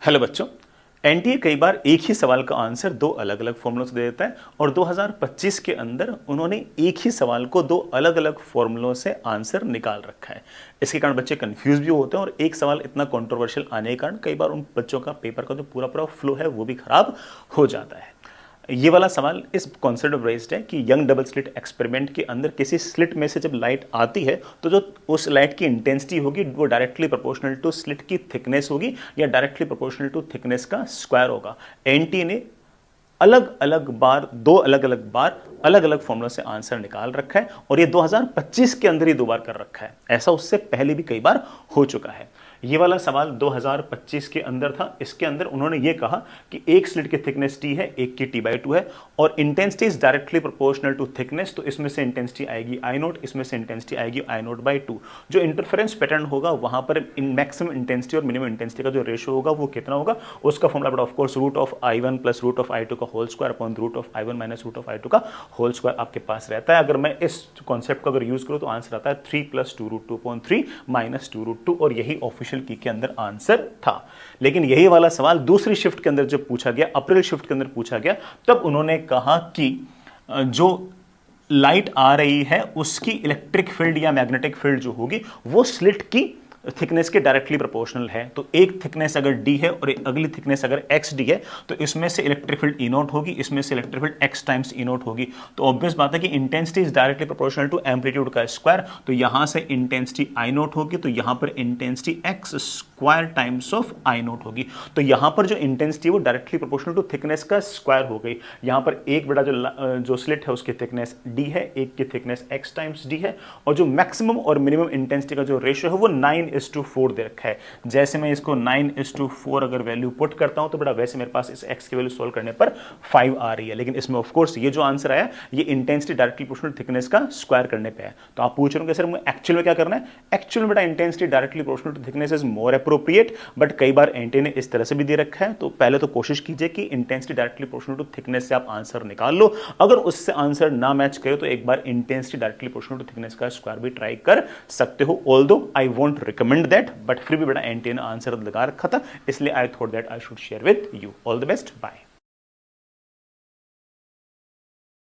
Hello बच्चों। NTA कई बार एक ही सवाल का आंसर दो अलग अलग फॉर्मूलों से दे देता है और 2025 के अंदर उन्होंने एक ही सवाल को दो अलग अलग फॉर्मूलों से आंसर निकाल रखा है। इसके कारण बच्चे कंफ्यूज भी होते हैं और एक सवाल इतना कंट्रोवर्शियल आने के कारण कई बार उन बच्चों का पेपर का जो पूरा पूरा फ्लो है वो भी खराब हो जाता है। ये वाला सवाल इस कॉन्सेप्ट ऑफ बेस्ड है कि यंग डबल स्लिट एक्सपेरिमेंट के अंदर किसी स्लिट में से जब लाइट आती है तो जो उस लाइट की इंटेंसिटी होगी वो डायरेक्टली प्रोपोर्शनल टू स्लिट की थिकनेस होगी या डायरेक्टली प्रोपोर्शनल टू थिकनेस का स्क्वायर होगा। एनटी ने अलग अलग बार दो अलग अलग बार अलग अलग फॉर्मूला से आंसर निकाल रखा है और ये 2025 के अंदर ही दो बार कर रखा है। ऐसा उससे पहले भी कई बार हो चुका है। ये वाला सवाल 2025 के अंदर था। इसके अंदर उन्होंने ये कहा कि एक स्लिट की थिकनेस टी है, एक की t/2 है और intensity is directly proportional to thickness. तो इसमें से इंटेंसिटी आएगी आई नोट, इसमें से इंटेंसिटी आएगी I0/2। जो इंटरफेरेंस पैटर्न होगा वहां पर मैक्सिमम इंटेंसिटी और मिनिमम इंटेंसिटी का जो रेशियो होगा वो कितना होगा उसका formula but of course √I1 + √I2 का whole square upon √I1 - √I2 का होल स्क्वायर आपके पास रहता है। अगर मैं इस कॉन्सेप्ट को अगर यूज करूं तो आंसर आता है 3 + 2√2/3 - 2√2 और यही ऑफिशियल की के अंदर आंसर था। लेकिन यही वाला सवाल दूसरी शिफ्ट के अंदर जब पूछा गया, अप्रैल शिफ्ट के अंदर पूछा गया, तब उन्होंने कहा कि जो लाइट आ रही है उसकी इलेक्ट्रिक फील्ड या मैग्नेटिक फील्ड जो होगी वो स्लिट की थिकनेस के डायरेक्टली प्रोपोर्शनल है। तो एक थिकनेस अगर d है और अगली थिकनेस अगर xd है तो इसमें से इलेक्ट्रिक फील्ड E0 होगी, इसमें से electric field x times E0 होगी। तो ऑब्वियस बात है कि intensity is directly proportional to amplitude का स्क्वायर। तो यहां से इंटेंसिटी I0 होगी तो यहां पर intensity x square times of I0 होगी। तो यहां पर जो इंटेंसिटी वो डायरेक्टली प्रोपोर्शनल टू थिकनेस का स्क्वायर हो गई। यहां पर एक बड़ा जो स्लिट है उसकी थिकनेस d है, एक की थिकनेस x टाइम्स d है और जो मैक्सिमम और मिनिमम इंटेंसिटी का जो रेशियो है वो 9:4 दे रखा है। जैसे मैं इसको 9:4 अगर वैल्यू पुट करता हूं तो बड़ा वैसे मेरे पास इस x की वैल्यू सोल्व करने पर 5 आ रही है। लेकिन इसमें ऑफ कोर्स ये जो आंसर आया ये इंटेंसिटी डायरेक्टली प्रोपोर्शनल थिकनेस का स्क्वायर करने पे है। तो आप पूछ रहे हो सर मुझे एक्चुअल में क्या करना है? एक्चुअल में बड़ा intensity directly proportional to thickness is more appropriate, but कई बार एनटीए ने इस तरह से भी दे रखा है। तो पहले तो कोशिश कीजिए कि intensity directly proportional to thickness से आप आंसर निकाल लो। अगर उससे आंसर ना मैच करे तो एक बार intensity directly proportional to thickness का स्क्वायर भी ट्राई कर सकते हो। Although I won't recommend that, but फिर भी बड़ा एनटीए ने आंसर लगा रखा था, इसलिए I thought that I should share with you. All the best, bye.